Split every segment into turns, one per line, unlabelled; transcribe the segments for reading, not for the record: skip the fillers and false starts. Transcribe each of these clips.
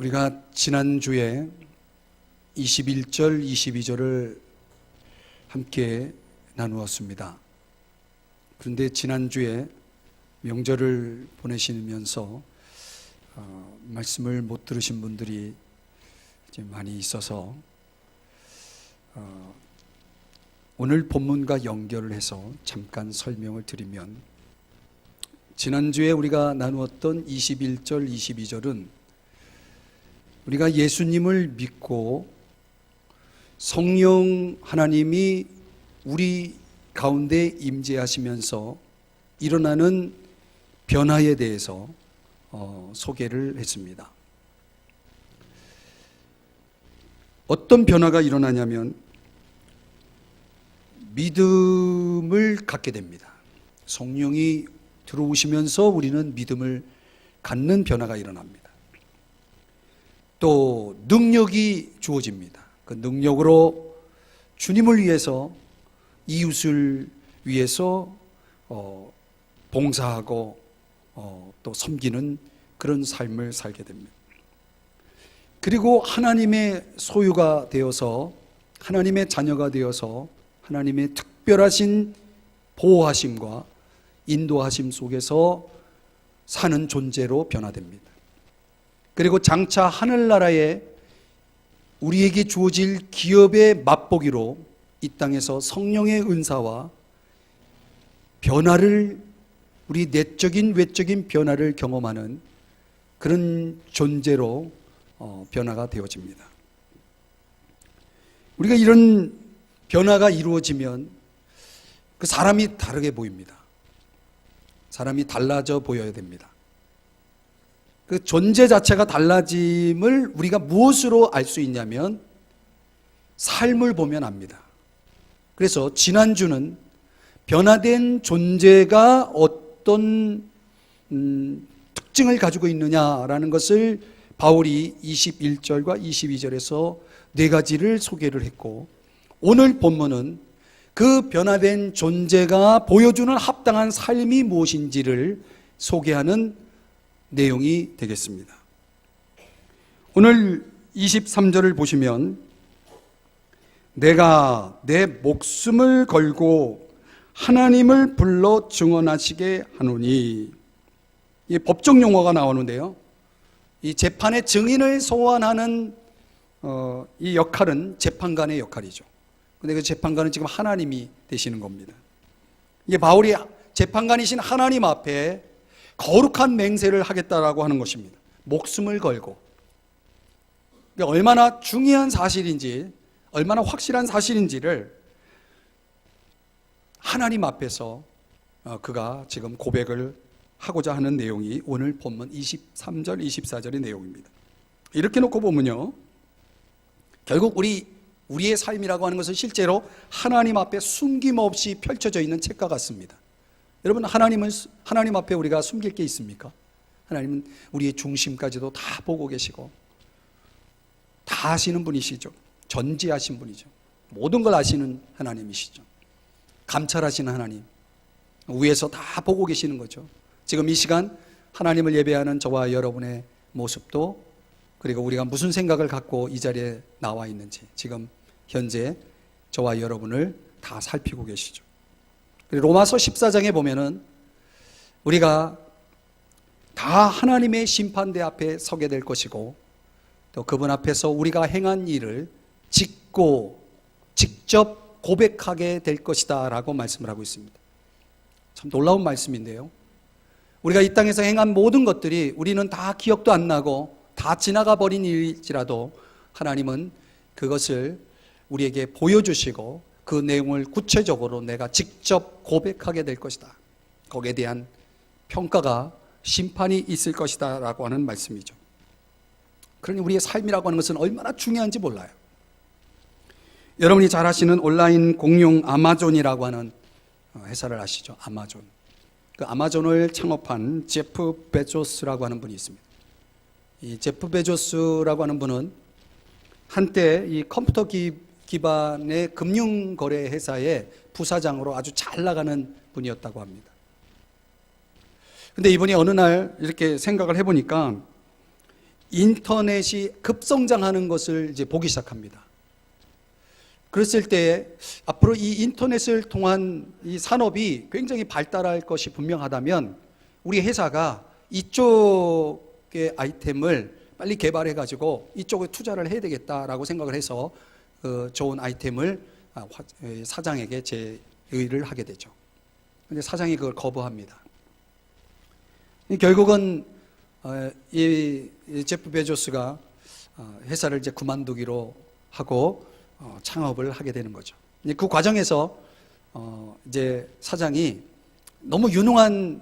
우리가 지난주에 21절, 22절을 함께 나누었습니다. 그런데 지난주에 명절을 보내시면서 말씀을 못 들으신 분들이 이제 많이 있어서 오늘 본문과 연결을 해서 잠깐 설명을 드리면, 지난주에 우리가 나누었던 21절, 22절은 우리가 예수님을 믿고 성령 하나님이 우리 가운데 임재하시면서 일어나는 변화에 대해서 소개를 했습니다. 어떤 변화가 일어나냐면 믿음을 갖게 됩니다. 성령이 들어오시면서 우리는 믿음을 갖는 변화가 일어납니다. 또 능력이 주어집니다. 그 능력으로 주님을 위해서, 이웃을 위해서 봉사하고 또 섬기는 그런 삶을 살게 됩니다. 그리고 하나님의 소유가 되어서, 하나님의 자녀가 되어서 하나님의 특별하신 보호하심과 인도하심 속에서 사는 존재로 변화됩니다. 그리고 장차 하늘나라에 우리에게 주어질 기업의 맛보기로 이 땅에서 성령의 은사와 변화를, 우리 내적인 외적인 변화를 경험하는 그런 존재로 변화가 되어집니다. 우리가 이런 변화가 이루어지면 그 사람이 다르게 보입니다. 사람이 달라져 보여야 됩니다. 그 존재 자체가 달라짐을 우리가 무엇으로 알 수 있냐면 삶을 보면 압니다. 그래서 지난주는 변화된 존재가 어떤 특징을 가지고 있느냐라는 것을 바울이 21절과 22절에서 네 가지를 소개를 했고, 오늘 본문은 그 변화된 존재가 보여주는 합당한 삶이 무엇인지를 소개하는 내용이 되겠습니다. 오늘 23절을 보시면, 내가 내 목숨을 걸고 하나님을 불러 증언하시게 하노니, 이 법적 용어가 나오는데요, 이 재판의 증인을 소환하는 이 역할은 재판관의 역할이죠. 근데 그 재판관은 지금 하나님이 되시는 겁니다. 이게 바울이 재판관이신 하나님 앞에 거룩한 맹세를 하겠다라고 하는 것입니다. 목숨을 걸고. 그러니까 얼마나 중요한 사실인지, 얼마나 확실한 사실인지를 하나님 앞에서 그가 지금 고백을 하고자 하는 내용이 오늘 본문 23절, 24절의 내용입니다. 이렇게 놓고 보면요, 결국 우리의 삶이라고 하는 것은 실제로 하나님 앞에 숨김없이 펼쳐져 있는 책과 같습니다. 여러분, 하나님 앞에 우리가 숨길 게 있습니까? 하나님은 우리의 중심까지도 다 보고 계시고 다 아시는 분이시죠. 전지하신 분이죠. 모든 걸 아시는 하나님이시죠. 감찰하시는 하나님, 위에서 다 보고 계시는 거죠. 지금 이 시간 하나님을 예배하는 저와 여러분의 모습도, 그리고 우리가 무슨 생각을 갖고 이 자리에 나와 있는지 지금 현재 저와 여러분을 다 살피고 계시죠. 로마서 14장에 보면은 우리가 다 하나님의 심판대 앞에 서게 될 것이고, 또 그분 앞에서 우리가 행한 일을 직접 고백하게 될 것이다 라고 말씀을 하고 있습니다. 참 놀라운 말씀인데요, 우리가 이 땅에서 행한 모든 것들이 우리는 다 기억도 안 나고 다 지나가 버린 일일지라도 하나님은 그것을 우리에게 보여주시고 그 내용을 구체적으로 내가 직접 고백하게 될 것이다, 거기에 대한 평가가, 심판이 있을 것이다 라고 하는 말씀이죠. 그러니 우리의 삶이라고 하는 것은 얼마나 중요한지 몰라요. 여러분이 잘 아시는 온라인 공용 아마존이라고 하는 회사를 아시죠? 아마존. 그 아마존을 창업한 제프 베조스라고 하는 분이 있습니다. 이 제프 베조스라고 하는 분은 한때 이 컴퓨터 기반의 금융거래 회사의 부사장으로 아주 잘 나가는 분이었다고 합니다. 근데 이분이 어느 날 이렇게 생각을 해보니까 인터넷이 급성장하는 것을 이제 보기 시작합니다. 그랬을 때 앞으로 이 인터넷을 통한 이 산업이 굉장히 발달할 것이 분명하다면 우리 회사가 이쪽의 아이템을 빨리 개발해 가지고 이쪽에 투자를 해야 되겠다라고 생각을 해서 좋은 아이템을 사장에게 제의를 하게 되죠. 근데 사장이 그걸 거부합니다. 결국은 이 제프 베조스가 회사를 이제 그만두기로 하고 창업을 하게 되는 거죠. 그 과정에서 이제 사장이 너무 유능한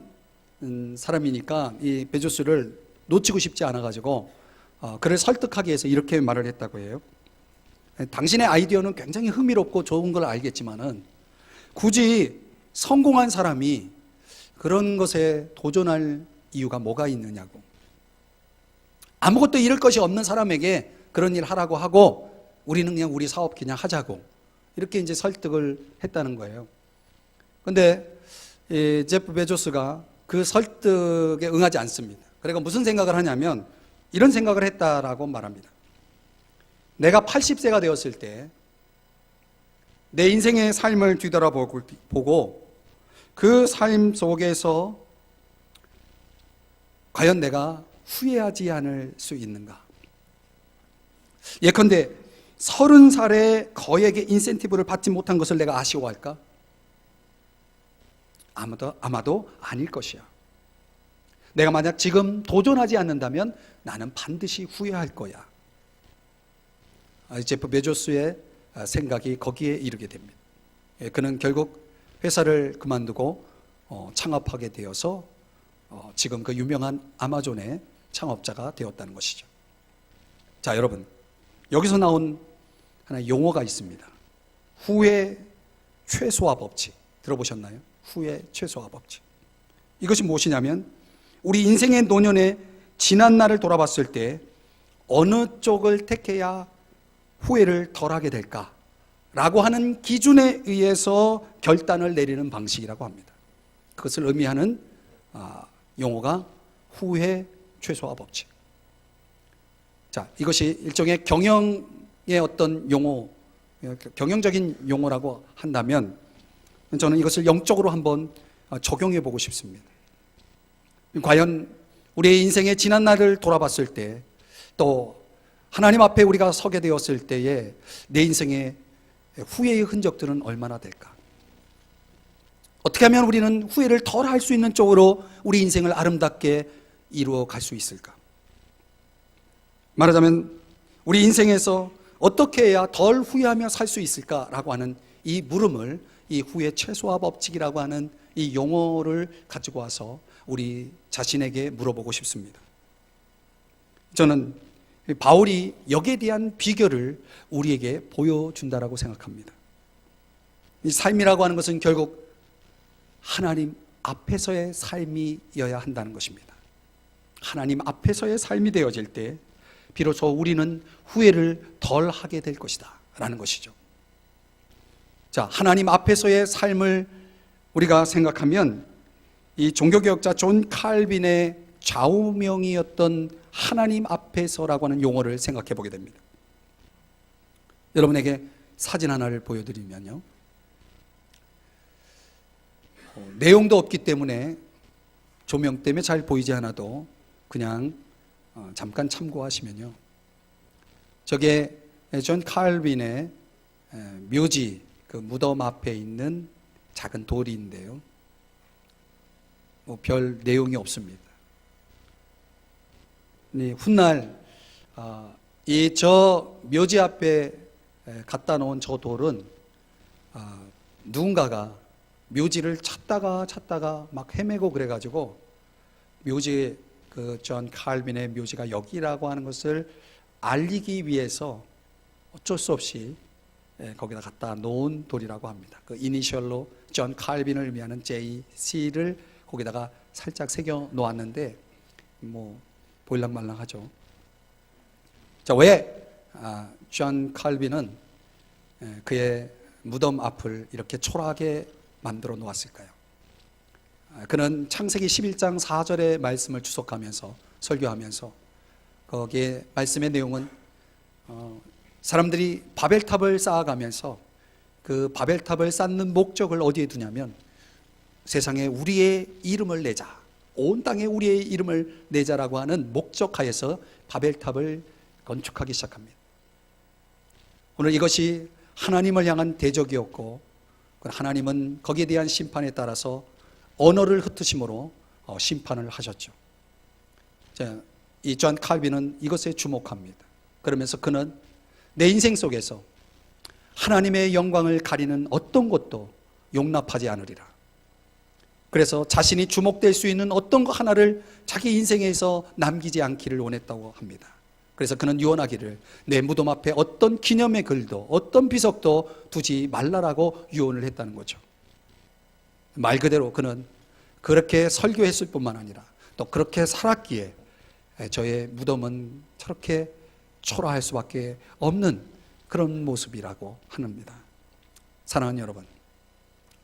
사람이니까 이 베조스를 놓치고 싶지 않아가지고 그를 설득하기 위해서 이렇게 말을 했다고 해요. 당신의 아이디어는 굉장히 흥미롭고 좋은 걸 알겠지만은 굳이 성공한 사람이 그런 것에 도전할 이유가 뭐가 있느냐고. 아무것도 잃을 것이 없는 사람에게 그런 일 하라고 하고 우리는 그냥 우리 사업 그냥 하자고 이렇게 이제 설득을 했다는 거예요. 근데 제프 베조스가 그 설득에 응하지 않습니다. 그러니까 무슨 생각을 하냐면 이런 생각을 했다라고 말합니다. 내가 80세가 되었을 때 내 인생의 삶을 뒤돌아보고 그 삶 속에서 과연 내가 후회하지 않을 수 있는가? 예컨대 30살에 거액의 인센티브를 받지 못한 것을 내가 아쉬워할까? 아마도 아닐 것이야. 내가 만약 지금 도전하지 않는다면 나는 반드시 후회할 거야. 제프 베조스의 생각이 거기에 이르게 됩니다. 그는 결국 회사를 그만두고 창업하게 되어서 지금 그 유명한 아마존의 창업자가 되었다는 것이죠. 자, 여러분, 여기서 나온 하나의 용어가 있습니다. 후회 최소화 법칙 들어보셨나요? 후회 최소화 법칙. 이것이 무엇이냐면 우리 인생의 노년에 지난 날을 돌아봤을 때 어느 쪽을 택해야 후회를 덜하게 될까라고 하는 기준에 의해서 결단을 내리는 방식이라고 합니다. 그것을 의미하는 용어가 후회 최소화 법칙. 자, 이것이 일종의 경영의 어떤 용어, 경영적인 용어라고 한다면 저는 이것을 영적으로 한번 적용해 보고 싶습니다. 과연 우리의 인생의 지난 날을 돌아봤을 때 또 하나님 앞에 우리가 서게 되었을 때에 내 인생의 후회의 흔적들은 얼마나 될까? 어떻게 하면 우리는 후회를 덜 할 수 있는 쪽으로 우리 인생을 아름답게 이루어 갈 수 있을까? 말하자면 우리 인생에서 어떻게 해야 덜 후회하며 살 수 있을까라고 하는 이 물음을 이 후회 최소화 법칙이라고 하는 이 용어를 가지고 와서 우리 자신에게 물어보고 싶습니다. 저는 바울이 여기에 대한 비결을 우리에게 보여준다라고 생각합니다. 이 삶이라고 하는 것은 결국 하나님 앞에서의 삶이어야 한다는 것입니다. 하나님 앞에서의 삶이 되어질 때 비로소 우리는 후회를 덜 하게 될 것이다 라는 것이죠. 자, 하나님 앞에서의 삶을 우리가 생각하면 이 종교개혁자 존 칼빈의 좌우명이었던 하나님 앞에서라고 하는 용어를 생각해 보게 됩니다. 여러분에게 사진 하나를 보여드리면요, 내용도 없기 때문에 조명 때문에 잘 보이지 않아도 그냥 잠깐 참고하시면요, 저게 존 칼빈의 묘지, 그 무덤 앞에 있는 작은 돌인데요, 별 내용이 없습니다. 훗날 이 저 묘지 앞에 갖다 놓은 저 돌은 누군가가 묘지를 찾다가 막 헤매고 그래가지고 묘지, 그 존 칼빈의 묘지가 여기라고 하는 것을 알리기 위해서 어쩔 수 없이 거기다 갖다 놓은 돌이라고 합니다. 그 이니셜로 존 칼빈을 의미하는 JC를 거기다가 살짝 새겨 놓았는데 보일랑말랑하죠. 자, 왜 존 칼빈은 그의 무덤 앞을 이렇게 초라하게 만들어 놓았을까요? 그는 창세기 11장 4절의 말씀을 주석하면서 설교하면서 거기에 말씀의 내용은 사람들이 바벨탑을 쌓아가면서 그 바벨탑을 쌓는 목적을 어디에 두냐면 세상에 우리의 이름을 내자, 온 땅에 우리의 이름을 내자라고 하는 목적하에서 바벨탑을 건축하기 시작합니다. 오늘 이것이 하나님을 향한 대적이었고 하나님은 거기에 대한 심판에 따라서 언어를 흩으심으로 심판을 하셨죠. 이 존 칼빈은 이것에 주목합니다. 그러면서 그는 내 인생 속에서 하나님의 영광을 가리는 어떤 것도 용납하지 않으리라. 그래서 자신이 주목될 수 있는 어떤 것 하나를 자기 인생에서 남기지 않기를 원했다고 합니다. 그래서 그는 유언하기를 내 무덤 앞에 어떤 기념의 글도 어떤 비석도 두지 말라라고 유언을 했다는 거죠. 말 그대로 그는 그렇게 설교했을 뿐만 아니라 또 그렇게 살았기에 저의 무덤은 저렇게 초라할 수밖에 없는 그런 모습이라고 합니다. 사랑하는 여러분,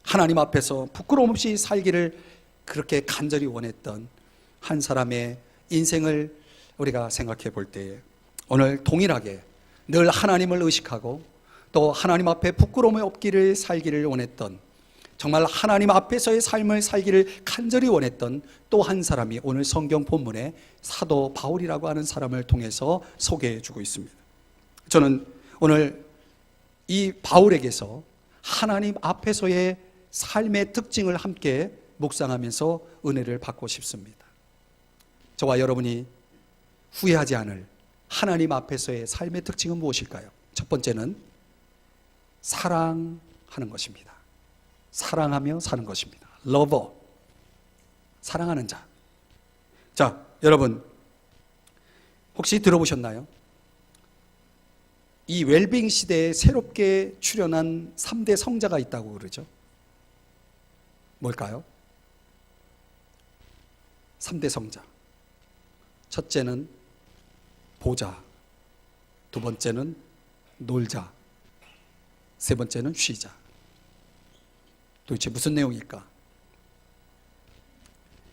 하나님 앞에서 부끄러움 없이 살기를 그렇게 간절히 원했던 한 사람의 인생을 우리가 생각해 볼 때에 오늘 동일하게 늘 하나님을 의식하고 또 하나님 앞에 부끄러움이 없기를 살기를 원했던, 정말 하나님 앞에서의 삶을 살기를 간절히 원했던 또 한 사람이 오늘 성경 본문에 사도 바울이라고 하는 사람을 통해서 소개해 주고 있습니다. 저는 오늘 이 바울에게서 하나님 앞에서의 삶의 특징을 함께 묵상하면서 은혜를 받고 싶습니다. 저와 여러분이 후회하지 않을 하나님 앞에서의 삶의 특징은 무엇일까요? 첫 번째는 사랑하는 것입니다. 사랑하며 사는 것입니다. 러버, 사랑하는 자. 자, 여러분 혹시 들어보셨나요? 이 웰빙 시대에 새롭게 출현한 3대 성자가 있다고 그러죠. 뭘까요? 3대 성자. 첫째는 보자, 두 번째는 놀자, 세 번째는 쉬자. 도대체 무슨 내용일까?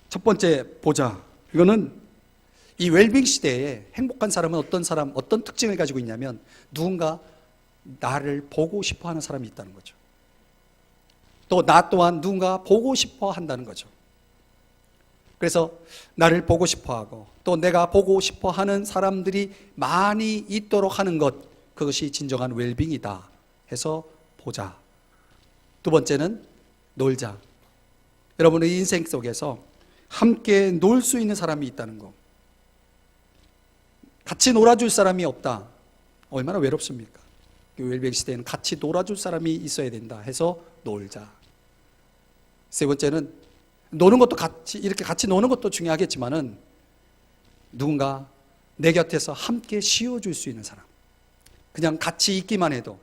첫 번째 보자. 이거는 이 웰빙 시대에 행복한 사람은 어떤 특징을 가지고 있냐면 누군가 나를 보고 싶어 하는 사람이 있다는 거죠. 또 나 또한 누군가 보고 싶어 한다는 거죠. 그래서 나를 보고 싶어 하고 또 내가 보고 싶어 하는 사람들이 많이 있도록 하는 것, 그것이 진정한 웰빙이다 해서 보자. 두 번째는 놀자. 여러분의 인생 속에서 함께 놀 수 있는 사람이 있다는 거. 같이 놀아줄 사람이 없다. 얼마나 외롭습니까? 웰빙 시대에는 같이 놀아줄 사람이 있어야 된다 해서 놀자. 세 번째는 노는 것도 이렇게 같이 노는 것도 중요하겠지만은 누군가 내 곁에서 함께 쉬어줄 수 있는 사람. 그냥 같이 있기만 해도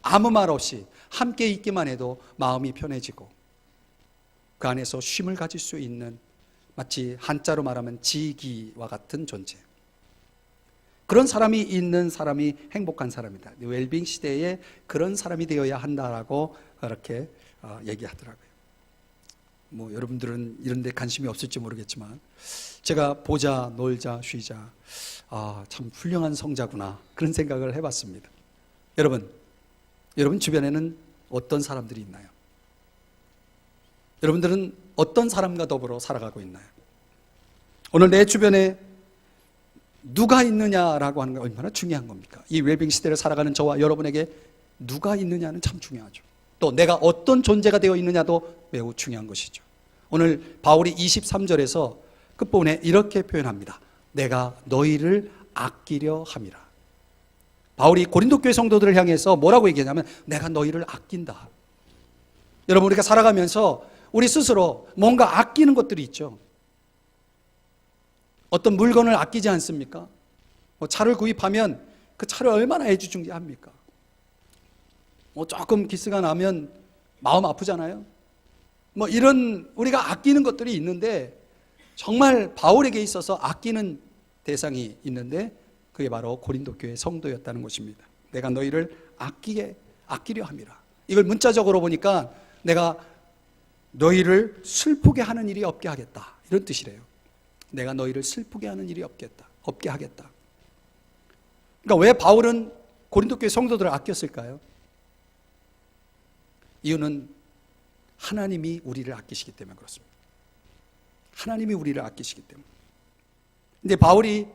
아무 말 없이 함께 있기만 해도 마음이 편해지고 그 안에서 쉼을 가질 수 있는, 마치 한자로 말하면 지기와 같은 존재. 그런 사람이 있는 사람이 행복한 사람이다. 웰빙 시대에 그런 사람이 되어야 한다라고 그렇게 얘기하더라고요. 뭐 여러분들은 이런 데 관심이 없을지 모르겠지만 제가 보자, 놀자, 쉬자, 참 훌륭한 성자구나 그런 생각을 해봤습니다. 여러분 주변에는 어떤 사람들이 있나요? 여러분들은 어떤 사람과 더불어 살아가고 있나요? 오늘 내 주변에 누가 있느냐라고 하는 게 얼마나 중요한 겁니까? 이 웰빙 시대를 살아가는 저와 여러분에게 누가 있느냐는 참 중요하죠. 또 내가 어떤 존재가 되어 있느냐도 매우 중요한 것이죠. 오늘 바울이 23절에서 끝부분에 이렇게 표현합니다. 내가 너희를 아끼려 함이라. 바울이 고린도 교회 성도들을 향해서 뭐라고 얘기하냐면 내가 너희를 아낀다. 여러분, 우리가 살아가면서 우리 스스로 뭔가 아끼는 것들이 있죠. 어떤 물건을 아끼지 않습니까? 차를 구입하면 그 차를 얼마나 애지중지합니까? 조금 기스가 나면 마음 아프잖아요. 이런 우리가 아끼는 것들이 있는데 정말 바울에게 있어서 아끼는 대상이 있는데 그게 바로 고린도 교회 성도였다는 것입니다. 내가 너희를 아끼려 함이라. 이걸 문자적으로 보니까 내가 너희를 슬프게 하는 일이 없게 하겠다, 이런 뜻이래요. 내가 너희를 슬프게 하는 일이 없게 하겠다. 그러니까 왜 바울은 고린도 교회 성도들을 아꼈을까요? 이유는 하나님이 우리를 아끼시기 때문에 그렇습니다. 하나님이 우리를 아끼시기 때문에. 근데 바울이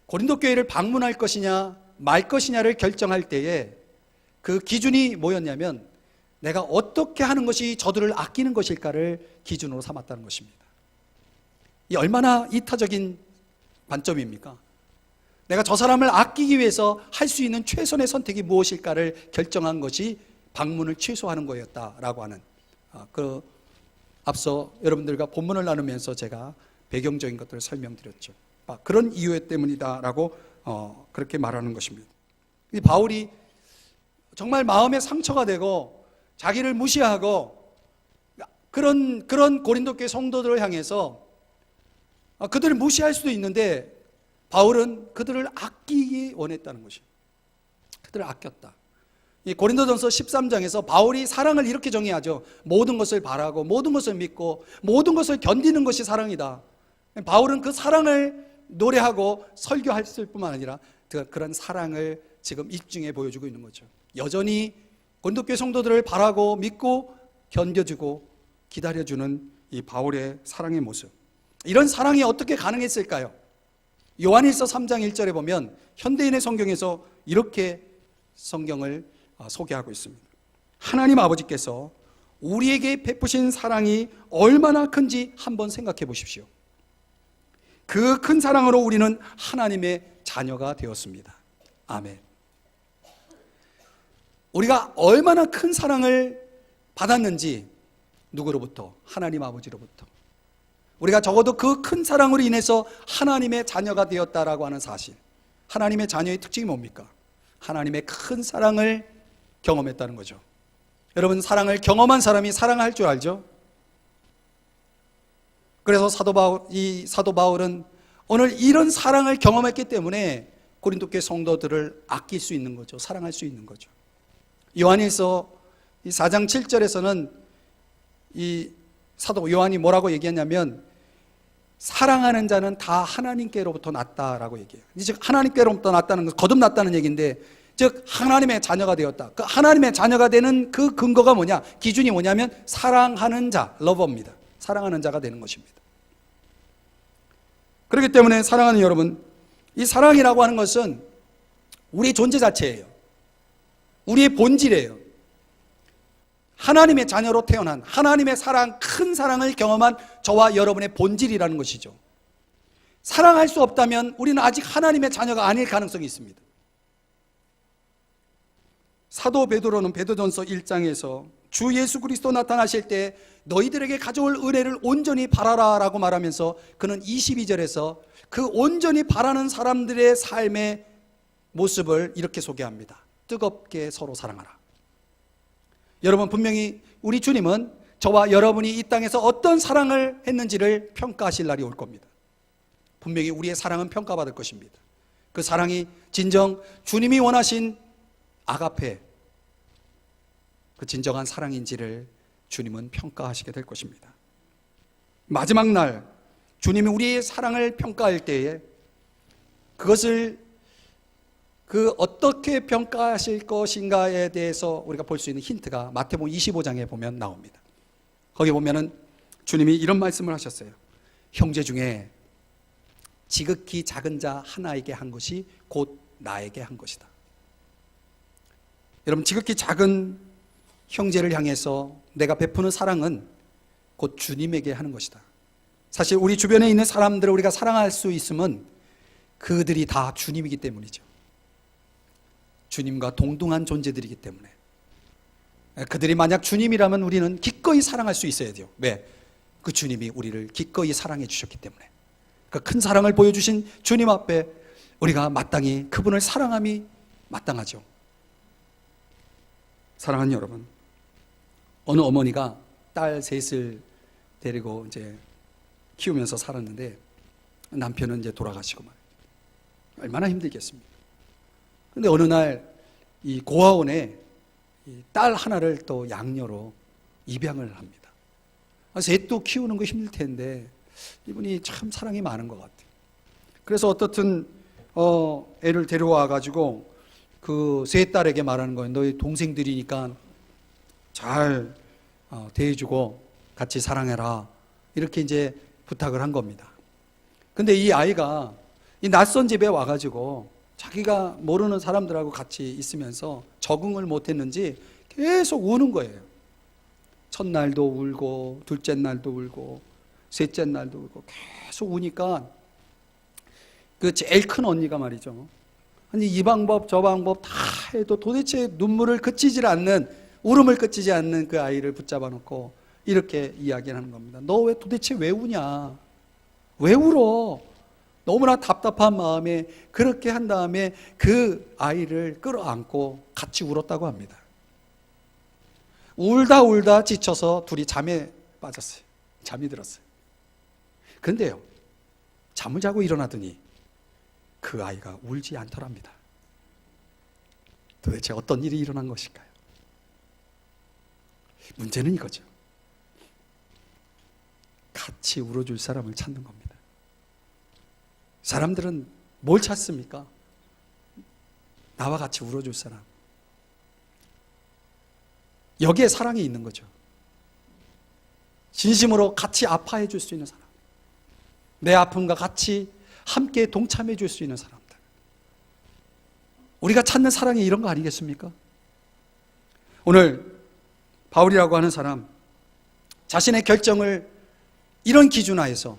고린도 교회를 방문할 것이냐 말 것이냐를 결정할 때에 그 기준이 뭐였냐면 내가 어떻게 하는 것이 저들을 아끼는 것일까를 기준으로 삼았다는 것입니다. 이 얼마나 이타적인 관점입니까? 내가 저 사람을 아끼기 위해서 할 수 있는 최선의 선택이 무엇일까를 결정한 것이 방문을 취소하는 거였다라고 하는, 앞서 여러분들과 본문을 나누면서 제가 배경적인 것들을 설명드렸죠. 그런 이유 때문이다라고 그렇게 말하는 것입니다. 이 바울이 정말 마음에 상처가 되고 자기를 무시하고 그런 고린도 교회 성도들을 향해서 그들을 무시할 수도 있는데 바울은 그들을 아끼기 원했다는 것이에요. 그들을 아꼈다. 이 고린도전서 13장에서 바울이 사랑을 이렇게 정의하죠. 모든 것을 바라고 모든 것을 믿고 모든 것을 견디는 것이 사랑이다. 바울은 그 사랑을 노래하고 설교했을 뿐만 아니라 그런 사랑을 지금 입증해 보여주고 있는 거죠. 여전히 고린도 교회 성도들을 바라고 믿고 견뎌주고 기다려주는 이 바울의 사랑의 모습. 이런 사랑이 어떻게 가능했을까요? 요한일서 3장 1절에 보면 현대인의 성경에서 이렇게 성경을 소개하고 있습니다. 하나님 아버지께서 우리에게 베푸신 사랑이 얼마나 큰지 한번 생각해 보십시오. 그 큰 사랑으로 우리는 하나님의 자녀가 되었습니다. 아멘. 우리가 얼마나 큰 사랑을 받았는지 누구로부터? 하나님 아버지로부터. 우리가 적어도 그 큰 사랑으로 인해서 하나님의 자녀가 되었다라고 하는 사실. 하나님의 자녀의 특징이 뭡니까? 하나님의 큰 사랑을 경험했다는 거죠. 여러분, 사랑을 경험한 사람이 사랑할 줄 알죠? 그래서 사도 바울은 오늘 이런 사랑을 경험했기 때문에 고린도 교회 성도들을 아낄 수 있는 거죠. 사랑할 수 있는 거죠. 요한일서 4장 7절에서는 이 사도 요한이 뭐라고 얘기했냐면 사랑하는 자는 다 하나님께로부터 났다라고 얘기해요. 즉 하나님께로부터 났다는 건 거듭났다는 얘기인데, 즉 하나님의 자녀가 되었다. 그 하나님의 자녀가 되는 그 근거가 뭐냐? 기준이 뭐냐면 사랑하는 자, 러버입니다. 사랑하는 자가 되는 것입니다. 그렇기 때문에 사랑하는 여러분, 이 사랑이라고 하는 것은 우리의 존재 자체예요. 우리의 본질이에요. 하나님의 자녀로 태어난 하나님의 사랑, 큰 사랑을 경험한 저와 여러분의 본질이라는 것이죠. 사랑할 수 없다면 우리는 아직 하나님의 자녀가 아닐 가능성이 있습니다. 사도 베드로는 베드로전서 1장에서 주 예수 그리스도 나타나실 때 너희들에게 가져올 은혜를 온전히 바라라 라고 말하면서 그는 22절에서 그 온전히 바라는 사람들의 삶의 모습을 이렇게 소개합니다. 뜨겁게 서로 사랑하라. 여러분, 분명히 우리 주님은 저와 여러분이 이 땅에서 어떤 사랑을 했는지를 평가하실 날이 올 겁니다. 분명히 우리의 사랑은 평가받을 것입니다. 그 사랑이 진정 주님이 원하신 아가페, 그 진정한 사랑인지를 주님은 평가하시게 될 것입니다. 마지막 날 주님이 우리의 사랑을 평가할 때에 그것을 어떻게 평가하실 것인가에 대해서 우리가 볼 수 있는 힌트가 마태복음 25장에 보면 나옵니다. 거기 보면은 주님이 이런 말씀을 하셨어요. 형제 중에 지극히 작은 자 하나에게 한 것이 곧 나에게 한 것이다. 여러분, 지극히 작은 형제를 향해서 내가 베푸는 사랑은 곧 주님에게 하는 것이다. 사실 우리 주변에 있는 사람들을 우리가 사랑할 수 있음은 그들이 다 주님이기 때문이죠. 주님과 동등한 존재들이기 때문에. 그들이 만약 주님이라면 우리는 기꺼이 사랑할 수 있어야 돼요. 왜? 그 주님이 우리를 기꺼이 사랑해 주셨기 때문에. 그 큰 사랑을 보여주신 주님 앞에 우리가 마땅히 그분을 사랑함이 마땅하죠. 사랑하는 여러분, 어느 어머니가 딸 셋을 데리고 이제 키우면서 살았는데 남편은 이제 돌아가시고 말이에요. 얼마나 힘들겠습니까? 근데 어느 날 이 고아원에 딸 하나를 또 양녀로 입양을 합니다. 셋도 키우는 거 힘들 텐데 이분이 참 사랑이 많은 것 같아요. 그래서 어떻든 애를 데려와 가지고 그 세 딸에게 말하는 거예요. 너희 동생들이니까 잘 대해주고 같이 사랑해라. 이렇게 이제 부탁을 한 겁니다. 근데 이 아이가 이 낯선 집에 와가지고 자기가 모르는 사람들하고 같이 있으면서 적응을 못했는지 계속 우는 거예요. 첫날도 울고 둘째 날도 울고 셋째 날도 울고 계속 우니까 그 제일 큰 언니가 말이죠. 아니 이 방법 저 방법 다 해도 도대체 눈물을 그치질 않는, 울음을 그치지 않는 그 아이를 붙잡아 놓고 이렇게 이야기를 하는 겁니다. 너 왜 도대체 왜 우냐? 왜 울어? 너무나 답답한 마음에 그렇게 한 다음에 그 아이를 끌어안고 같이 울었다고 합니다. 울다 지쳐서 둘이 잠에 빠졌어요. 잠이 들었어요. 그런데요, 잠을 자고 일어나더니 그 아이가 울지 않더랍니다. 도대체 어떤 일이 일어난 것일까요? 문제는 이거죠. 같이 울어줄 사람을 찾는 겁니다. 사람들은 뭘 찾습니까? 나와 같이 울어줄 사람. 여기에 사랑이 있는 거죠. 진심으로 같이 아파해 줄 수 있는 사람, 내 아픔과 같이 함께 동참해 줄 수 있는 사람들. 우리가 찾는 사랑이 이런 거 아니겠습니까? 오늘 바울이라고 하는 사람, 자신의 결정을 이런 기준하에서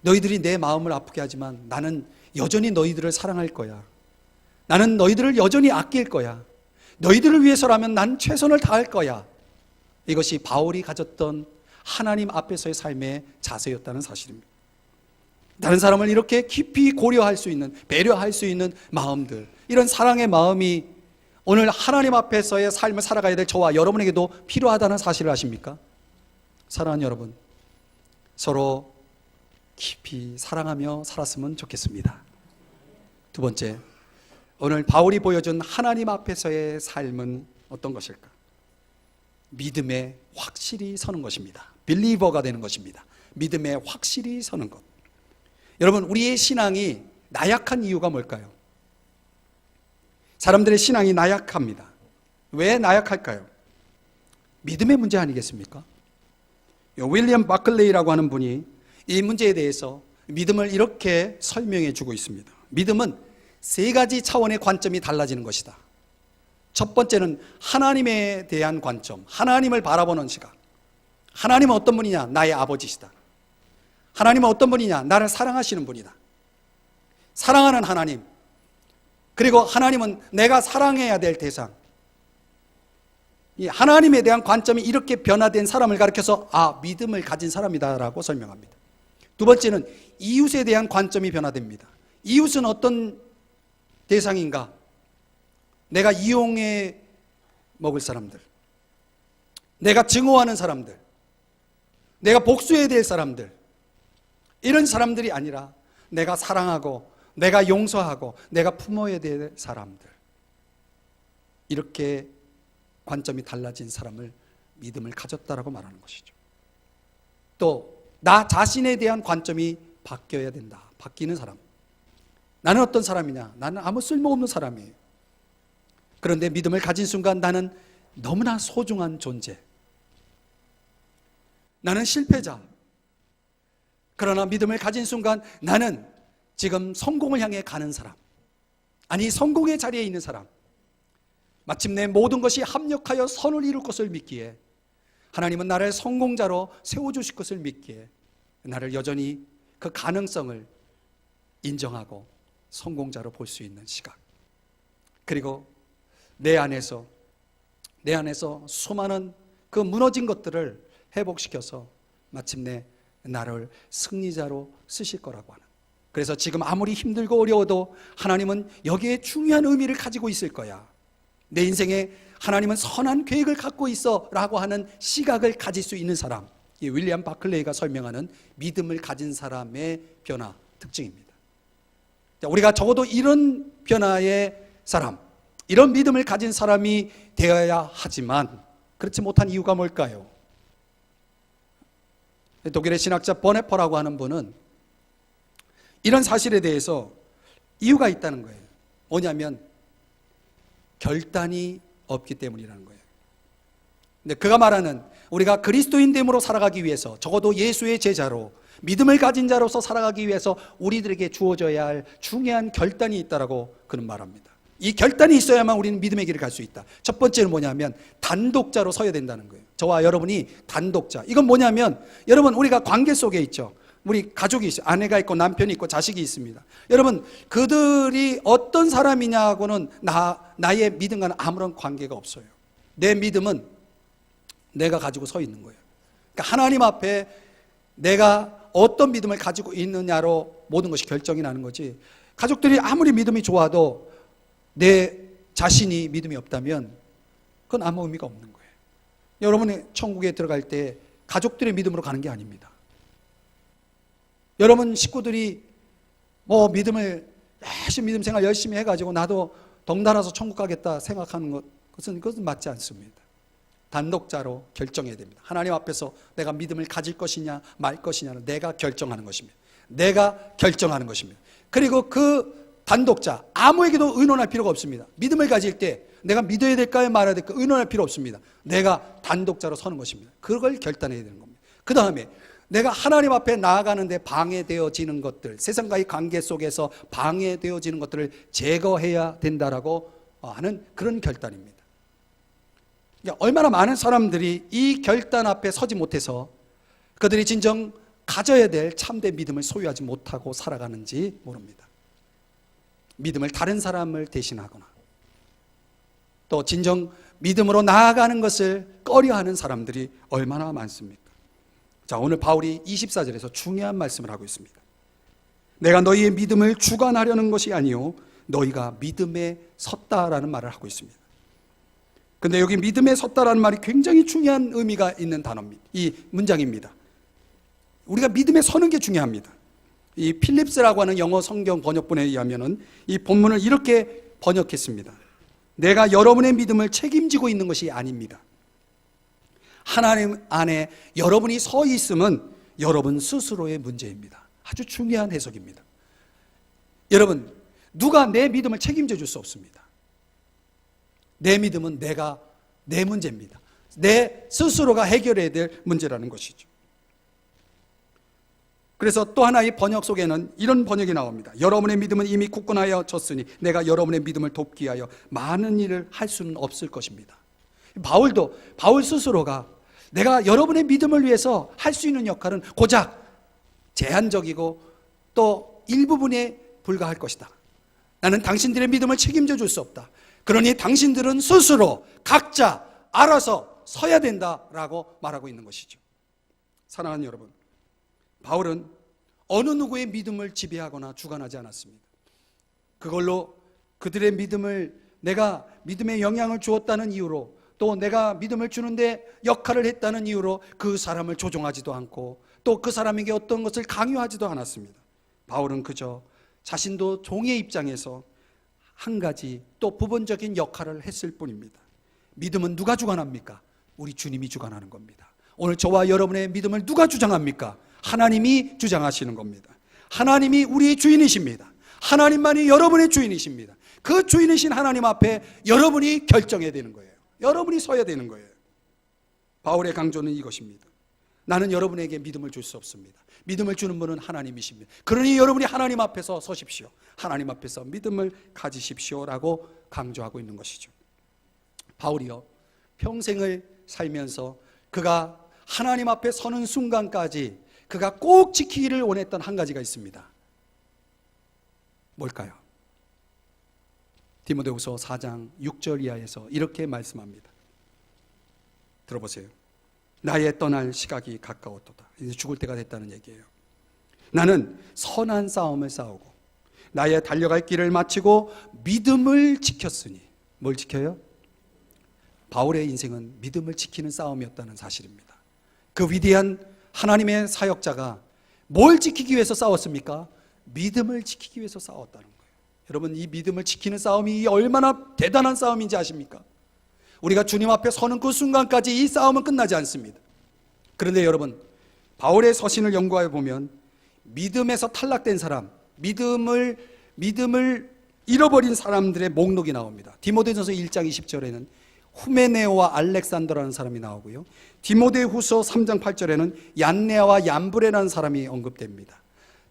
너희들이 내 마음을 아프게 하지만 나는 여전히 너희들을 사랑할 거야. 나는 너희들을 여전히 아낄 거야. 너희들을 위해서라면 난 최선을 다할 거야. 이것이 바울이 가졌던 하나님 앞에서의 삶의 자세였다는 사실입니다. 다른 사람을 이렇게 깊이 고려할 수 있는, 배려할 수 있는 마음들, 이런 사랑의 마음이 오늘 하나님 앞에서의 삶을 살아가야 될 저와 여러분에게도 필요하다는 사실을 아십니까? 사랑하는 여러분, 서로 깊이 사랑하며 살았으면 좋겠습니다. 두 번째, 오늘 바울이 보여준 하나님 앞에서의 삶은 어떤 것일까? 믿음에 확실히 서는 것입니다. 빌리버가 되는 것입니다. 믿음에 확실히 서는 것. 여러분, 우리의 신앙이 나약한 이유가 뭘까요? 사람들의 신앙이 나약합니다. 왜 나약할까요? 믿음의 문제 아니겠습니까? 윌리엄 바클레이라고 하는 분이 이 문제에 대해서 믿음을 이렇게 설명해 주고 있습니다. 믿음은 세 가지 차원의 관점이 달라지는 것이다. 첫 번째는 하나님에 대한 관점, 하나님을 바라보는 시각. 하나님은 어떤 분이냐? 나의 아버지시다. 하나님은 어떤 분이냐? 나를 사랑하시는 분이다. 사랑하는 하나님, 그리고 하나님은 내가 사랑해야 될 대상. 이 하나님에 대한 관점이 이렇게 변화된 사람을 가리켜서 믿음을 가진 사람이다라고 설명합니다. 두 번째는 이웃에 대한 관점이 변화됩니다. 이웃은 어떤 대상인가? 내가 이용해 먹을 사람들, 내가 증오하는 사람들, 내가 복수해야 될 사람들, 이런 사람들이 아니라 내가 사랑하고 내가 용서하고 내가 품어야 될 사람들, 이렇게 관점이 달라진 사람을 믿음을 가졌다라고 말하는 것이죠. 또 나 자신에 대한 관점이 바뀌어야 된다. 바뀌는 사람. 나는 어떤 사람이냐? 나는 아무 쓸모없는 사람이에요. 그런데 믿음을 가진 순간 나는 너무나 소중한 존재. 나는 실패자. 그러나 믿음을 가진 순간 나는 지금 성공을 향해 가는 사람. 아니, 성공의 자리에 있는 사람. 마침내 모든 것이 합력하여 선을 이룰 것을 믿기에, 하나님은 나를 성공자로 세워주실 것을 믿기에 나를 여전히 그 가능성을 인정하고 성공자로 볼 수 있는 시각. 그리고 내 안에서 수많은 그 무너진 것들을 회복시켜서 마침내 나를 승리자로 쓰실 거라고 하는. 그래서 지금 아무리 힘들고 어려워도 하나님은 여기에 중요한 의미를 가지고 있을 거야. 내 인생에 하나님은 선한 계획을 갖고 있어 라고 하는 시각을 가질 수 있는 사람, 이 윌리엄 바클레이가 설명하는 믿음을 가진 사람의 변화 특징입니다. 우리가 적어도 이런 변화의 사람, 이런 믿음을 가진 사람이 되어야 하지만 그렇지 못한 이유가 뭘까요? 독일의 신학자 버네퍼라고 하는 분은 이런 사실에 대해서 이유가 있다는 거예요. 뭐냐면 결단이 없기 때문이라는 거예요. 근데 그가 말하는 우리가 그리스도인됨으로 살아가기 위해서, 적어도 예수의 제자로 믿음을 가진 자로서 살아가기 위해서 우리들에게 주어져야 할 중요한 결단이 있다라고 그는 말합니다. 이 결단이 있어야만 우리는 믿음의 길을 갈 수 있다. 첫 번째는 뭐냐면 단독자로 서야 된다는 거예요. 저와 여러분이 단독자. 이건 뭐냐면 여러분, 우리가 관계 속에 있죠. 우리 가족이 있어요. 아내가 있고 남편이 있고 자식이 있습니다. 여러분, 그들이 어떤 사람이냐고는 나의 믿음과는 아무런 관계가 없어요. 내 믿음은 내가 가지고 서 있는 거예요. 그러니까 하나님 앞에 내가 어떤 믿음을 가지고 있느냐로 모든 것이 결정이 나는 거지, 가족들이 아무리 믿음이 좋아도 내 자신이 믿음이 없다면 그건 아무 의미가 없는 거예요. 여러분이 천국에 들어갈 때 가족들의 믿음으로 가는 게 아닙니다. 여러분 식구들이 뭐 믿음을 열심히, 믿음 생활 열심히 해가지고 나도 덩달아서 천국 가겠다 생각하는 그것은 맞지 않습니다. 단독자로 결정해야 됩니다. 하나님 앞에서 내가 믿음을 가질 것이냐 말 것이냐는 내가 결정하는 것입니다. 내가 결정하는 것입니다. 그리고 그 단독자, 아무에게도 의논할 필요가 없습니다. 믿음을 가질 때 내가 믿어야 될까요 말아야 될까요 의논할 필요 없습니다. 내가 단독자로 서는 것입니다. 그걸 결단해야 되는 겁니다. 그 다음에 내가 하나님 앞에 나아가는데 방해되어지는 것들, 세상과의 관계 속에서 방해되어지는 것들을 제거해야 된다라고 하는 그런 결단입니다. 얼마나 많은 사람들이 이 결단 앞에 서지 못해서 그들이 진정 가져야 될 참된 믿음을 소유하지 못하고 살아가는지 모릅니다. 믿음을 다른 사람을 대신하거나 또 진정 믿음으로 나아가는 것을 꺼려하는 사람들이 얼마나 많습니까? 자, 오늘 바울이 24절에서 중요한 말씀을 하고 있습니다. 내가 너희의 믿음을 주관하려는 것이 아니요 너희가 믿음에 섰다라는 말을 하고 있습니다. 근데 여기 믿음에 섰다라는 말이 굉장히 중요한 의미가 있는 단어입니다. 이 문장입니다. 우리가 믿음에 서는 게 중요합니다. 이 필립스라고 하는 영어 성경 번역본에 의하면은 이 본문을 이렇게 번역했습니다. 내가 여러분의 믿음을 책임지고 있는 것이 아닙니다. 하나님 안에 여러분이 서 있음은 여러분 스스로의 문제입니다. 아주 중요한 해석입니다. 여러분, 누가 내 믿음을 책임져 줄 수 없습니다. 내 믿음은 내 문제입니다. 내 스스로가 해결해야 될 문제라는 것이죠. 그래서 또 하나의 번역 속에는 이런 번역이 나옵니다. 여러분의 믿음은 이미 굳건하여졌으니 내가 여러분의 믿음을 돕기 위하여 많은 일을 할 수는 없을 것입니다. 바울 스스로가 내가 여러분의 믿음을 위해서 할 수 있는 역할은 고작 제한적이고 또 일부분에 불과할 것이다. 나는 당신들의 믿음을 책임져 줄 수 없다. 그러니 당신들은 스스로 각자 알아서 서야 된다라고 말하고 있는 것이죠. 사랑하는 여러분, 바울은 어느 누구의 믿음을 지배하거나 주관하지 않았습니다. 그걸로 그들의 믿음을 내가 믿음에 영향을 주었다는 이유로 또 내가 믿음을 주는데 역할을 했다는 이유로 그 사람을 조종하지도 않고 또 그 사람에게 어떤 것을 강요하지도 않았습니다. 바울은 그저 자신도 종의 입장에서 한 가지 또 부분적인 역할을 했을 뿐입니다. 믿음은 누가 주관합니까? 우리 주님이 주관하는 겁니다. 오늘 저와 여러분의 믿음을 누가 주장합니까? 하나님이 주장하시는 겁니다. 하나님이 우리의 주인이십니다. 하나님만이 여러분의 주인이십니다. 그 주인이신 하나님 앞에 여러분이 결정해야 되는 거예요. 여러분이 서야 되는 거예요. 바울의 강조는 이것입니다. 나는 여러분에게 믿음을 줄 수 없습니다. 믿음을 주는 분은 하나님이십니다. 그러니 여러분이 하나님 앞에서 서십시오. 하나님 앞에서 믿음을 가지십시오라고 강조하고 있는 것이죠. 바울이요, 평생을 살면서 그가 하나님 앞에 서는 순간까지 그가 꼭 지키기를 원했던 한 가지가 있습니다. 뭘까요? 디모데후서 4장 6절 이하에서 이렇게 말씀합니다. 들어보세요. 나의 떠날 시각이 가까웠도다. 이제 죽을 때가 됐다는 얘기예요. 나는 선한 싸움을 싸우고 나의 달려갈 길을 마치고 믿음을 지켰으니. 뭘 지켜요? 바울의 인생은 믿음을 지키는 싸움이었다는 사실입니다. 그 위대한 하나님의 사역자가 뭘 지키기 위해서 싸웠습니까? 믿음을 지키기 위해서 싸웠다는 거예요. 여러분, 이 믿음을 지키는 싸움이 얼마나 대단한 싸움인지 아십니까? 우리가 주님 앞에 서는 그 순간까지 이 싸움은 끝나지 않습니다. 그런데 여러분, 바울의 서신을 연구해 보면 믿음에서 탈락된 사람, 믿음을 믿음을 잃어버린 사람들의 목록이 나옵니다. 디모데전서 1장 20절에는 후메네오와 알렉산더라는 사람이 나오고요. 디모데후서 3장 8절에는 얀네아와 얀브레라는 사람이 언급됩니다.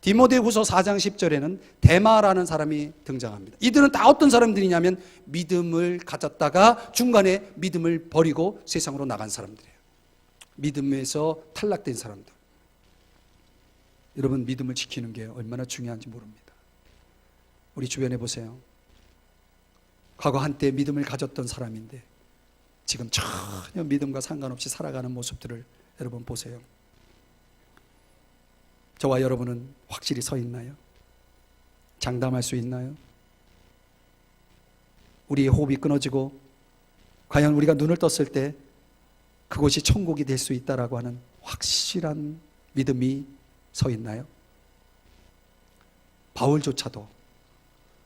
디모데후서 4장 10절에는 데마라는 사람이 등장합니다. 이들은 다 어떤 사람들이냐면 믿음을 가졌다가 중간에 믿음을 버리고 세상으로 나간 사람들이에요. 믿음에서 탈락된 사람들. 여러분, 믿음을 지키는 게 얼마나 중요한지 모릅니다. 우리 주변에 보세요. 과거 한때 믿음을 가졌던 사람인데 지금 전혀 믿음과 상관없이 살아가는 모습들을 여러분 보세요. 저와 여러분은 확실히 서 있나요? 장담할 수 있나요? 우리의 호흡이 끊어지고 과연 우리가 눈을 떴을 때 그곳이 천국이 될 수 있다라고 하는 확실한 믿음이 서 있나요? 바울조차도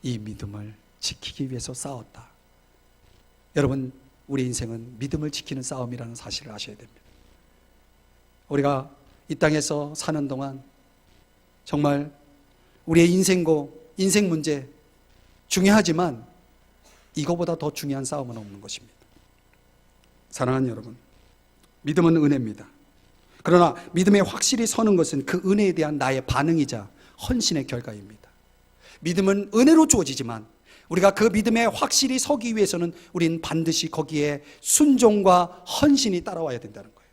이 믿음을 지키기 위해서 싸웠다. 여러분, 우리 인생은 믿음을 지키는 싸움이라는 사실을 아셔야 됩니다. 우리가 이 땅에서 사는 동안 정말 우리의 인생고 인생 문제 중요하지만 이거보다 더 중요한 싸움은 없는 것입니다. 사랑하는 여러분, 믿음은 은혜입니다. 그러나 믿음에 확실히 서는 것은 그 은혜에 대한 나의 반응이자 헌신의 결과입니다. 믿음은 은혜로 주어지지만 우리가 그 믿음에 확실히 서기 위해서는 우리는 반드시 거기에 순종과 헌신이 따라와야 된다는 거예요.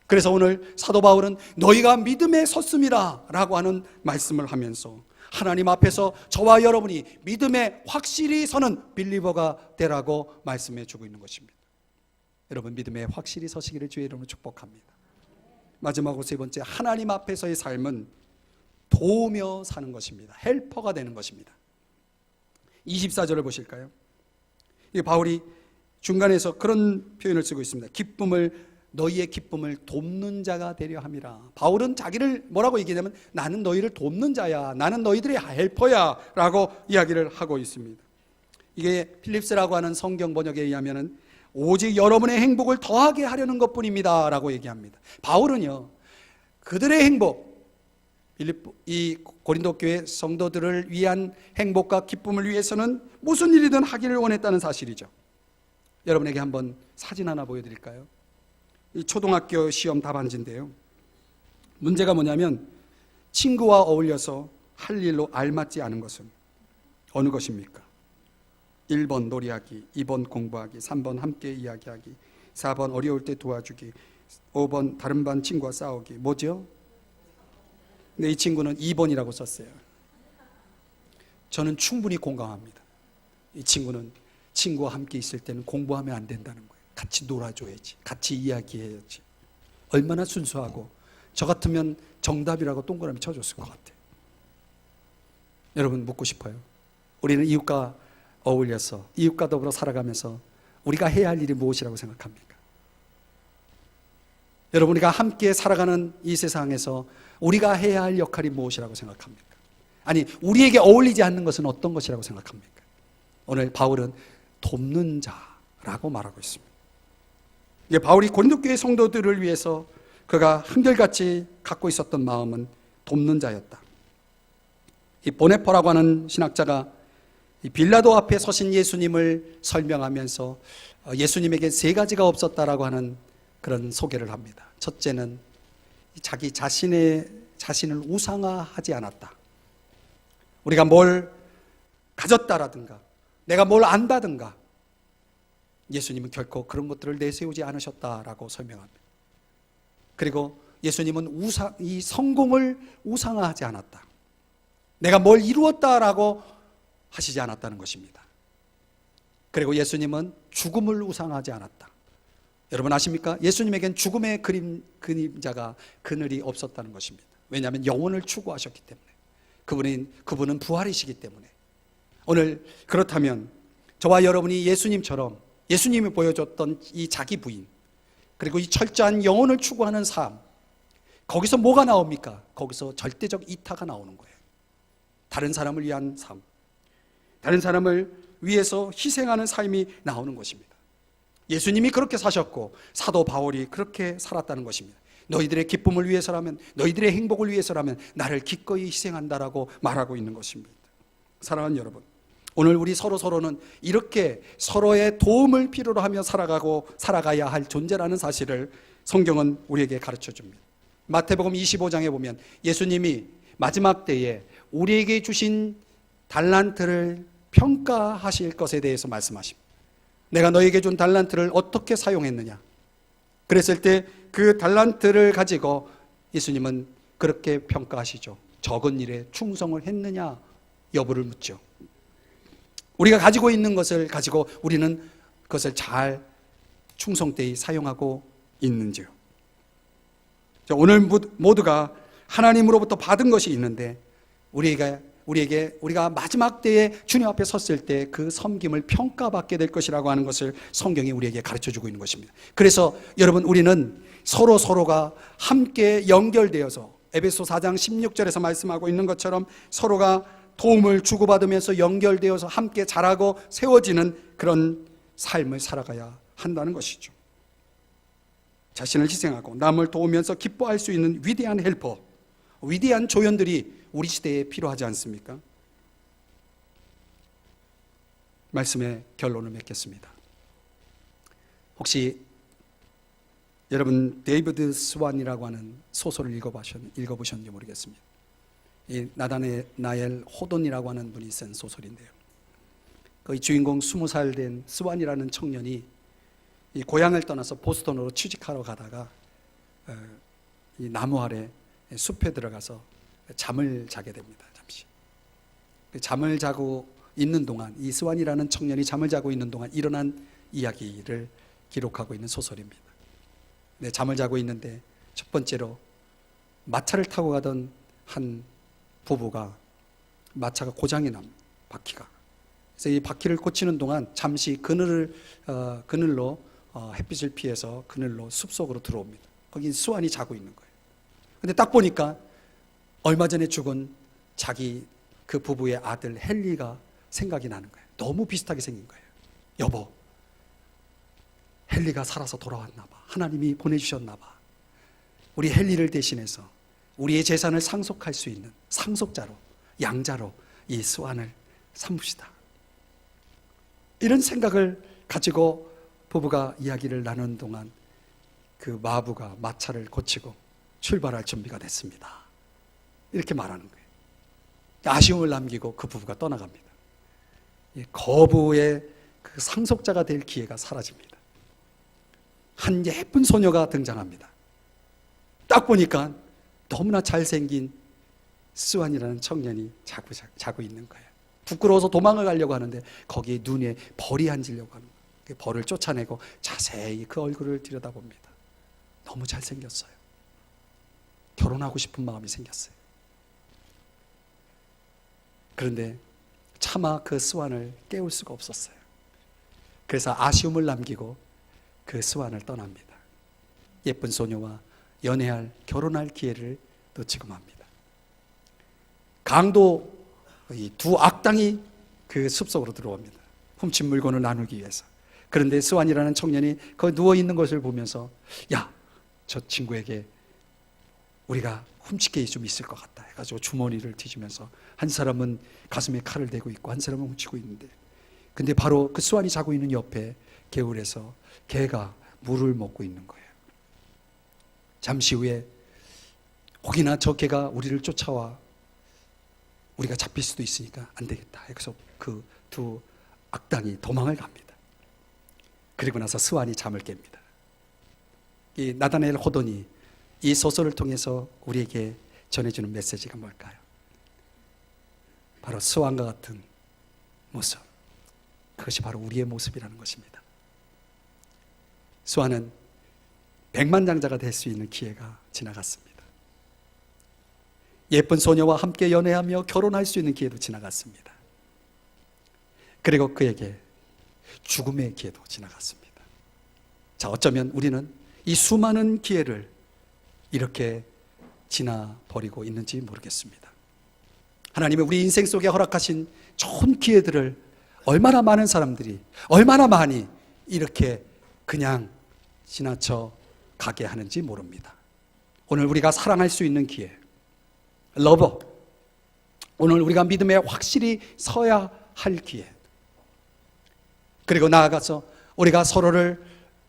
그래서 오늘 사도 바울은 너희가 믿음에 섰음이라 라고 하는 말씀을 하면서 하나님 앞에서 저와 여러분이 믿음에 확실히 서는 빌리버가 되라고 말씀해 주고 있는 것입니다. 여러분, 믿음에 확실히 서시기를 주의 이름으로 축복합니다. 마지막으로 세 번째, 하나님 앞에서의 삶은 도우며 사는 것입니다. 헬퍼가 되는 것입니다. 24절을 보실까요? 이 바울이 중간에서 그런 표현을 쓰고 있습니다. 너희의 기쁨을 돕는 자가 되려 함이라. 바울은 자기를 뭐라고 얘기하냐면 나는 너희를 돕는 자야, 나는 너희들의 헬퍼야 라고 이야기를 하고 있습니다. 이게 필립스라고 하는 성경 번역에 의하면 오직 여러분의 행복을 더하게 하려는 것뿐입니다 라고 얘기합니다. 바울은요, 그들의 행복, 이 고린도 교회 성도들을 위한 행복과 기쁨을 위해서는 무슨 일이든 하기를 원했다는 사실이죠. 여러분에게 한번 사진 하나 보여드릴까요? 이 초등학교 시험 답안지인데요. 문제가 뭐냐면 친구와 어울려서 할 일로 알맞지 않은 것은 어느 것입니까? 1번 놀이하기, 2번 공부하기, 3번 함께 이야기하기, 4번 어려울 때 도와주기, 5번 다른 반 친구와 싸우기. 뭐죠? 근데 이 친구는 2번이라고 썼어요. 저는 충분히 공감합니다. 이 친구는 친구와 함께 있을 때는 공부하면 안 된다는 거예요. 같이 놀아줘야지, 같이 이야기해야지. 얼마나 순수하고, 저 같으면 정답이라고 동그라미 쳐줬을 것 같아요. 여러분, 묻고 싶어요. 우리는 이웃과 어울려서, 이웃과 더불어 살아가면서 우리가 해야 할 일이 무엇이라고 생각합니까? 여러분, 우리가 함께 살아가는 이 세상에서 우리가 해야 할 역할이 무엇이라고 생각합니까? 아니, 우리에게 어울리지 않는 것은 어떤 것이라고 생각합니까? 오늘 바울은 돕는 자라고 말하고 있습니다. 이게 바울이 고린도 교회 성도들을 위해서 그가 한결같이 갖고 있었던 마음은 돕는 자였다. 이 보네퍼라고 하는 신학자가 이 빌라도 앞에 서신 예수님을 설명하면서 예수님에게 세 가지가 없었다라고 하는 그런 소개를 합니다. 첫째는 자기 자신을 우상화하지 않았다. 우리가 뭘 가졌다라든가 내가 뭘 안다든가 예수님은 결코 그런 것들을 내세우지 않으셨다라고 설명합니다. 그리고 예수님은 이 성공을 우상화하지 않았다. 내가 뭘 이루었다라고 하시지 않았다는 것입니다. 그리고 예수님은 죽음을 우상화하지 않았다. 여러분 아십니까? 예수님에겐 죽음의 그림자가 그늘이 없었다는 것입니다. 왜냐하면 영혼을 추구하셨기 때문에. 그분은 부활이시기 때문에. 오늘 그렇다면 저와 여러분이 예수님처럼 예수님이 보여줬던 이 자기 부인, 그리고 이 철저한 영혼을 추구하는 삶, 거기서 뭐가 나옵니까? 거기서 절대적 이타가 나오는 거예요. 다른 사람을 위한 삶, 다른 사람을 위해서 희생하는 삶이 나오는 것입니다. 예수님이 그렇게 사셨고 사도 바울이 그렇게 살았다는 것입니다. 너희들의 기쁨을 위해서라면, 너희들의 행복을 위해서라면 나를 기꺼이 희생한다라고 말하고 있는 것입니다. 사랑하는 여러분, 오늘 우리 서로는 이렇게 서로의 도움을 필요로 하며 살아가야 할 존재라는 사실을 성경은 우리에게 가르쳐 줍니다. 마태복음 25장에 보면 예수님이 마지막 때에 우리에게 주신 달란트를 평가하실 것에 대해서 말씀하십니다. 내가 너에게 준 달란트를 어떻게 사용했느냐. 그랬을 때 그 달란트를 가지고 예수님은 그렇게 평가하시죠. 적은 일에 충성을 했느냐 여부를 묻죠. 우리가 가지고 있는 것을 가지고 우리는 그것을 잘 충성되이 사용하고 있는지요. 오늘 모두가 하나님으로부터 받은 것이 있는데 우리가 마지막 때에 주님 앞에 섰을 때 그 섬김을 평가받게 될 것이라고 하는 것을 성경이 우리에게 가르쳐주고 있는 것입니다. 그래서 여러분, 우리는 서로가 함께 연결되어서 에베소 4장 16절에서 말씀하고 있는 것처럼 서로가 도움을 주고받으면서 연결되어서 함께 자라고 세워지는 그런 삶을 살아가야 한다는 것이죠. 자신을 희생하고 남을 도우면서 기뻐할 수 있는 위대한 헬퍼, 위대한 조연들이 우리 시대에 필요하지 않습니까? 말씀의 결론을 맺겠습니다. 혹시 여러분 데이비드 스완이라고 하는 소설을 읽어보셨는지 모르겠습니다. 이 나다나엘 호돈이라고 하는 분이 쓴 소설인데요, 그 주인공 20살 된 스완이라는 청년이 이 고향을 떠나서 보스턴으로 취직하러 가다가 이 나무 아래 숲에 들어가서 잠을 자게 됩니다. 잠시 잠을 자고 있는 동안, 이 스완이라는 청년이 잠을 자고 있는 동안 일어난 이야기를 기록하고 있는 소설입니다. 잠을 자고 있는데 첫 번째로 마차를 타고 가던 한 부부가 마차가 고장이 납니다. 바퀴가. 그래서 이 바퀴를 고치는 동안 잠시 그늘로 햇빛을 피해서 그늘로 숲속으로 들어옵니다. 거기 스완이 자고 있는 거예요. 근데 딱 보니까 얼마 전에 죽은 자기 그 부부의 아들 헨리가 생각이 나는 거예요. 너무 비슷하게 생긴 거예요. 여보, 헨리가 살아서 돌아왔나 봐. 하나님이 보내주셨나 봐. 우리 헨리를 대신해서 우리의 재산을 상속할 수 있는 상속자로, 양자로 이 스완을 삼읍시다. 이런 생각을 가지고 부부가 이야기를 나누는 동안 그 마부가 마차를 고치고 출발할 준비가 됐습니다. 이렇게 말하는 거예요. 아쉬움을 남기고 그 부부가 떠나갑니다. 거부의 그 상속자가 될 기회가 사라집니다. 한 예쁜 소녀가 등장합니다. 딱 보니까 너무나 잘생긴 스완이라는 청년이 자고 있는 거예요. 부끄러워서 도망을 가려고 하는데 거기에 눈에 벌이 앉으려고 하는 거예요. 그 벌을 쫓아내고 자세히 그 얼굴을 들여다봅니다. 너무 잘생겼어요. 결혼하고 싶은 마음이 생겼어요. 그런데 차마 그 스완을 깨울 수가 없었어요. 그래서 아쉬움을 남기고 그 스완을 떠납니다. 예쁜 소녀와 연애할, 결혼할 기회를 놓치고 맙니다. 강도 이 두 악당이 그 숲속으로 들어옵니다. 훔친 물건을 나누기 위해서. 그런데 스완이라는 청년이 거기 누워있는 것을 보면서, 야, 저 친구에게 우리가 훔칠 게 좀 있을 것 같다 해가지고 주머니를 뒤지면서, 한 사람은 가슴에 칼을 대고 있고 한 사람은 훔치고 있는데, 근데 바로 그 스완이 자고 있는 옆에 개울에서 개가 물을 먹고 있는 거예요. 잠시 후에 혹이나 저 개가 우리를 쫓아와 우리가 잡힐 수도 있으니까 안 되겠다. 그래서 그 두 악당이 도망을 갑니다. 그리고 나서 스완이 잠을 깹니다. 이 나다나엘 호돈이 이 소설을 통해서 우리에게 전해주는 메시지가 뭘까요? 바로 스완과 같은 모습, 그것이 바로 우리의 모습이라는 것입니다. 스완은 백만장자가 될 수 있는 기회가 지나갔습니다. 예쁜 소녀와 함께 연애하며 결혼할 수 있는 기회도 지나갔습니다. 그리고 그에게 죽음의 기회도 지나갔습니다. 자, 어쩌면 우리는 이 수많은 기회를 이렇게 지나버리고 있는지 모르겠습니다. 하나님이 우리 인생 속에 허락하신 좋은 기회들을 얼마나 많은 사람들이, 얼마나 많이 이렇게 그냥 지나쳐 가게 하는지 모릅니다. 오늘 우리가 사랑할 수 있는 기회, 오늘 우리가 믿음에 확실히 서야 할 기회, 그리고 나아가서 우리가 서로를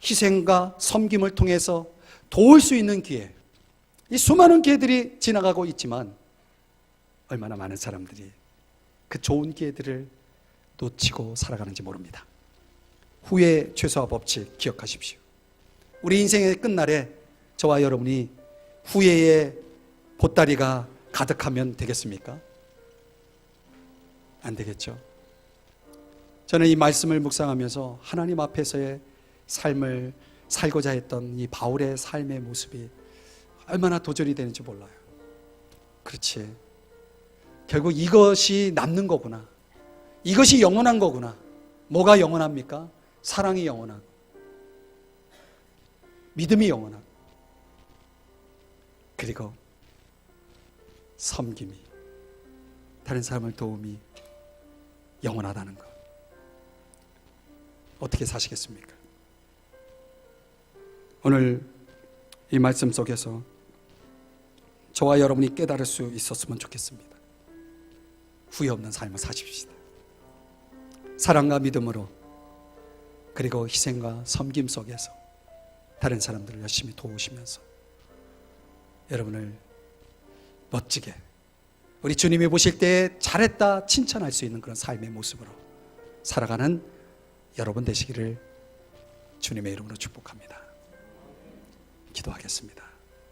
희생과 섬김을 통해서 도울 수 있는 기회, 이 수많은 기회들이 지나가고 있지만 얼마나 많은 사람들이 그 좋은 기회들을 놓치고 살아가는지 모릅니다. 후회 최소화 법칙 기억하십시오. 우리 인생의 끝날에 저와 여러분이 후회의 보따리가 가득하면 되겠습니까? 안 되겠죠. 저는 이 말씀을 묵상하면서 하나님 앞에서의 삶을 살고자 했던 이 바울의 삶의 모습이 얼마나 도전이 되는지 몰라요. 그렇지, 결국 이것이 남는 거구나, 이것이 영원한 거구나. 뭐가 영원합니까? 사랑이 영원하고 믿음이 영원하고 그리고 섬김이, 다른 사람을 도움이 영원하다는 것. 어떻게 사시겠습니까? 오늘 이 말씀 속에서 저와 여러분이 깨달을 수 있었으면 좋겠습니다. 후회 없는 삶을 사십시다. 사랑과 믿음으로, 그리고 희생과 섬김 속에서 다른 사람들을 열심히 도우시면서 여러분을 멋지게, 우리 주님이 보실 때 잘했다 칭찬할 수 있는 그런 삶의 모습으로 살아가는 여러분 되시기를 주님의 이름으로 축복합니다. 기도하겠습니다.